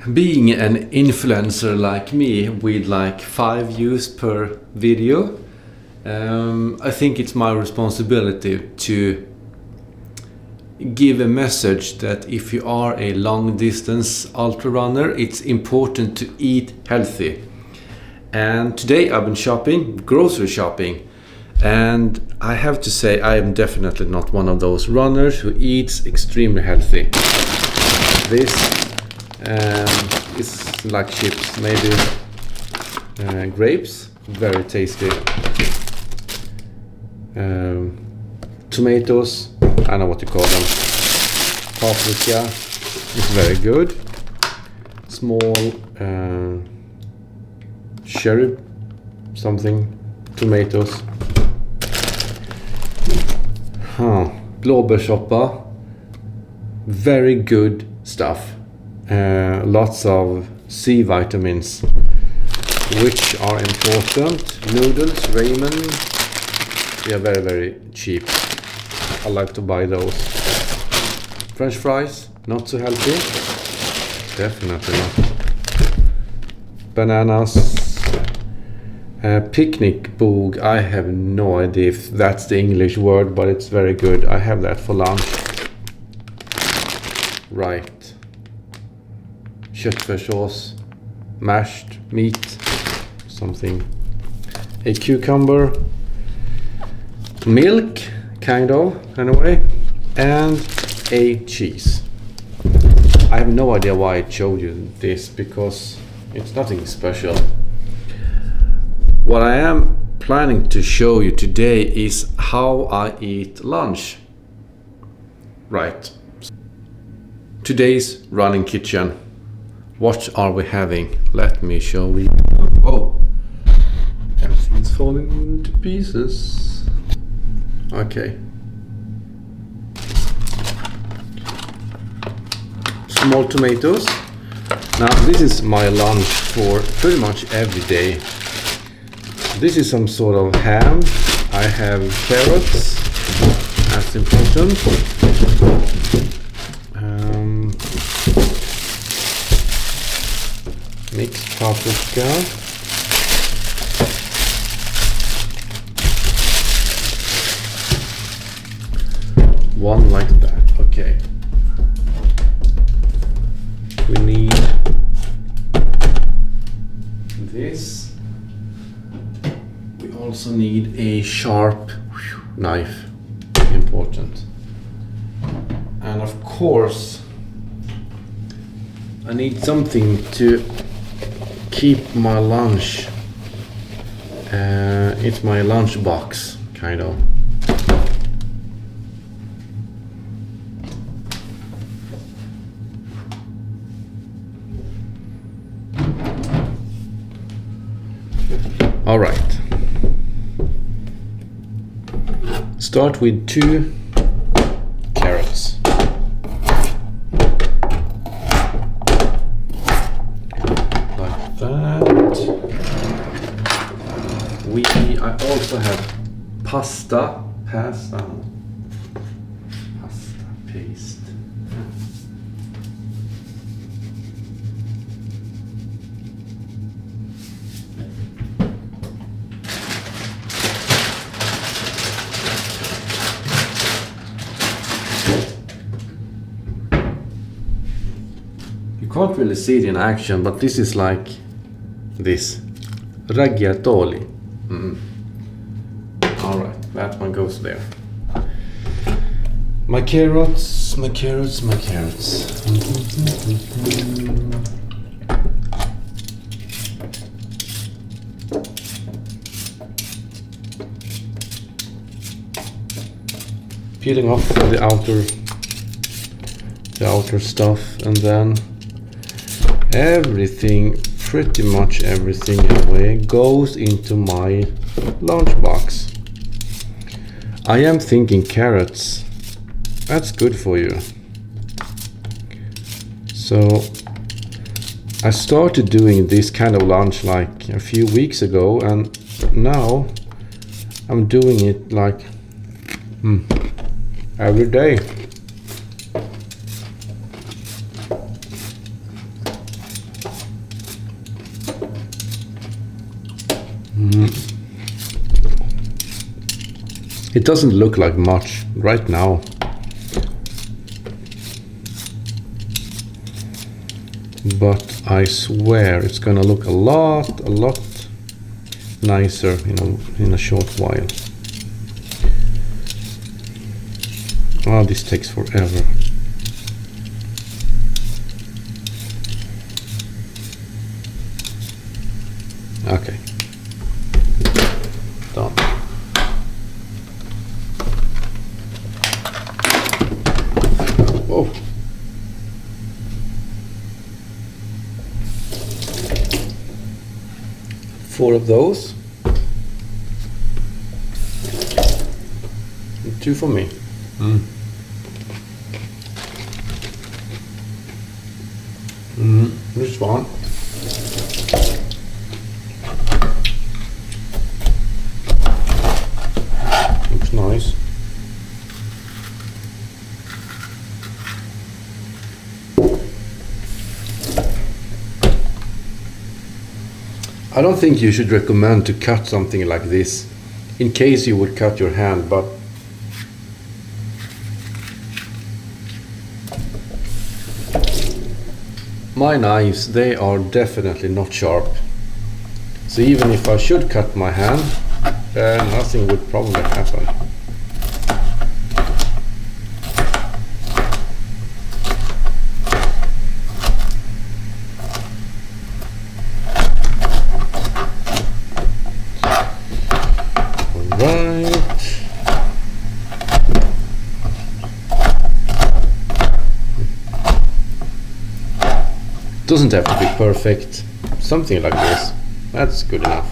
Being an influencer like me with like 5 views per video, I think it's my responsibility to give a message that if you are a long distance ultra runner, it's important to eat healthy. And today I've been shopping, grocery shopping, and I have to say I am definitely not one of those runners who eats extremely healthy. This is like chips, maybe grapes, very tasty. Tomatoes, I don't know what you call them. Paprika, it's very good. Small cherry something, tomatoes. Blåbärssoppa, very good stuff. Lots of C vitamins, which are important. Noodles, ramen, they are very, very cheap. I like to buy those. French fries, not so healthy. Definitely not. Bananas. Picnic bog, I have no idea if that's the English word, but it's very good. I have that for lunch. Right. Köttfärssås, mashed meat, something. A cucumber, milk, kind of, anyway, and a cheese. I have no idea why I showed you this, because it's nothing special. What I am planning to show you today is how I eat lunch. Right. Today's running kitchen. What are we having? Let me show you. Oh, everything's falling into pieces. Okay. Small tomatoes. Now this is my lunch for pretty much every day. This is some sort of ham. I have carrots, that's important. Mixed paprika. One like that, okay. We need this. We also need a sharp knife, important. And of course, I need something to keep my lunch. It's my lunch box, kind of. All right. Start with 2 carrots. Like that. I also have pasta paste. You can't really see it in action, but this is like this. Ragiatoli. Alright, that one goes there. My carrots. Peeling off the outer stuff, and then pretty much everything anyway, goes into my lunchbox. I am thinking carrots, that's good for you. So I started doing this kind of lunch like a few weeks ago, and now I'm doing it like every day. It doesn't look like much right now. But I swear it's gonna look a lot nicer in a short while. Oh, this takes forever. Okay. Done. Whoa. Four of those. And 2 for me. This one. Looks nice. I don't think you should recommend to cut something like this in case you would cut your hand, but my knives, they are definitely not sharp. So even if I should cut my hand, nothing would probably happen. Doesn't have to be perfect. Something like this. That's good enough.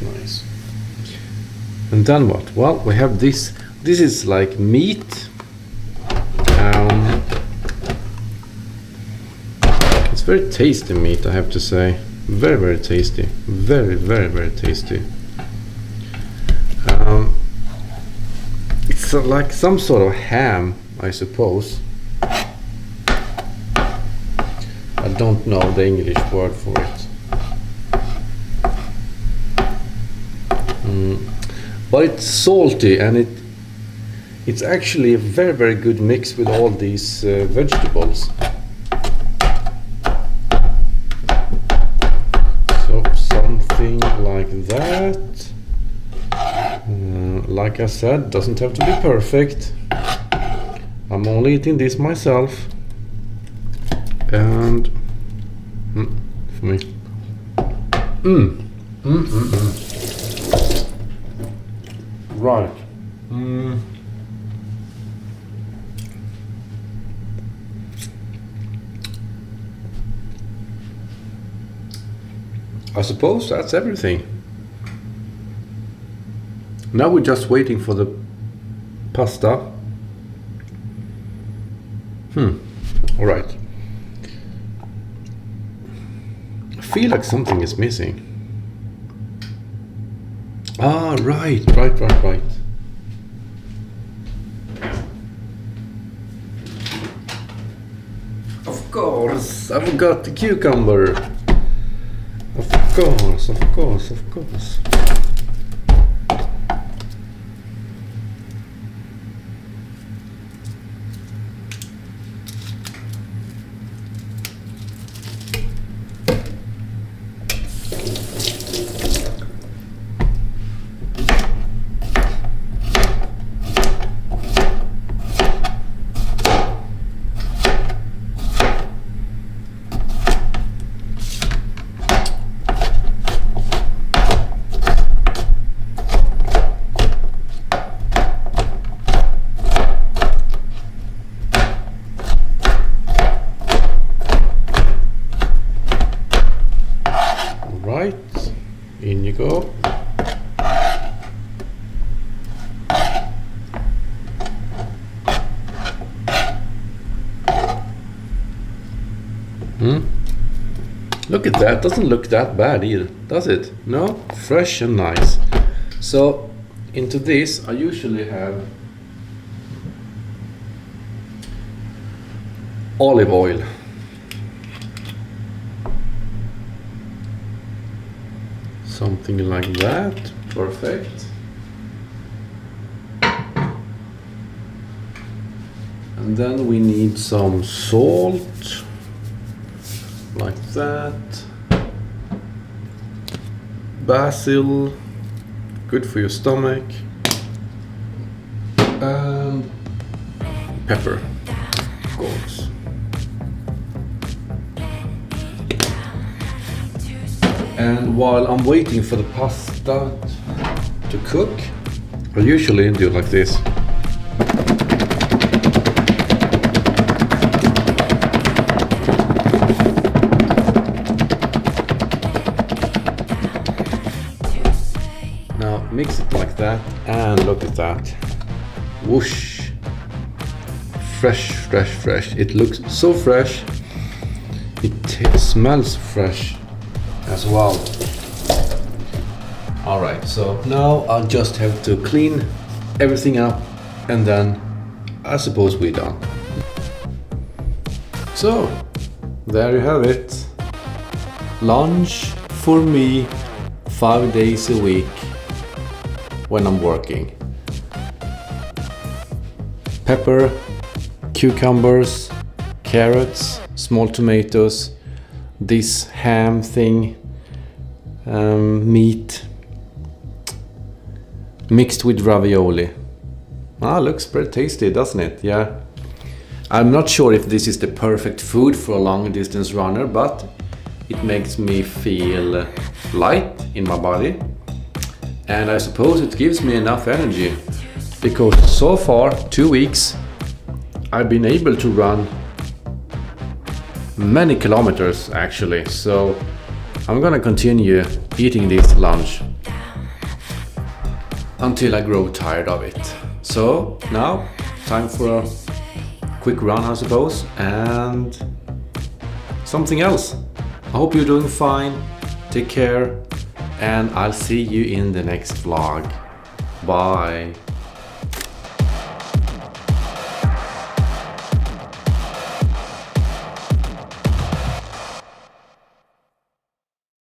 Nice. And then what? Well, we have this. This is like meat. It's very tasty meat, I have to say. Very tasty. Very tasty. It's like some sort of ham, I suppose. I don't know the English word for it. But it's salty, and it's actually a very good mix with all these vegetables. So something like that. Like I said, doesn't have to be perfect. I'm only eating this myself, and for me. Right. I suppose that's everything. Now we're just waiting for the pasta. All right. I feel like something is missing. Ah, right. Of course, I forgot the cucumber. Of course. In you go. Look at that, doesn't look that bad either, does it? No, fresh and nice. So into this I usually have olive oil. Something like that, perfect. And then we need some salt, like that. Basil, good for your stomach. And pepper, of course. And while I'm waiting for the pasta to cook, I usually do like this. Now mix it like that, and look at that. Whoosh! Fresh, fresh, fresh. It looks so fresh. It smells fresh as well. Alright, so now I'll just have to clean everything up, and then I suppose we're done. So, there you have it. Lunch for me 5 days a week when I'm working. Pepper, cucumbers, carrots, small tomatoes, this ham thing, meat mixed with ravioli. Looks pretty tasty, doesn't it? Yeah. I'm not sure if this is the perfect food for a long distance runner, but it makes me feel light in my body, and I suppose it gives me enough energy, because so far 2 weeks I've been able to run many kilometers actually, so I'm gonna continue eating this lunch until I grow tired of it. So now time for a quick run, I suppose, and something else. I hope you're doing fine, take care, and I'll see you in the next vlog. Bye.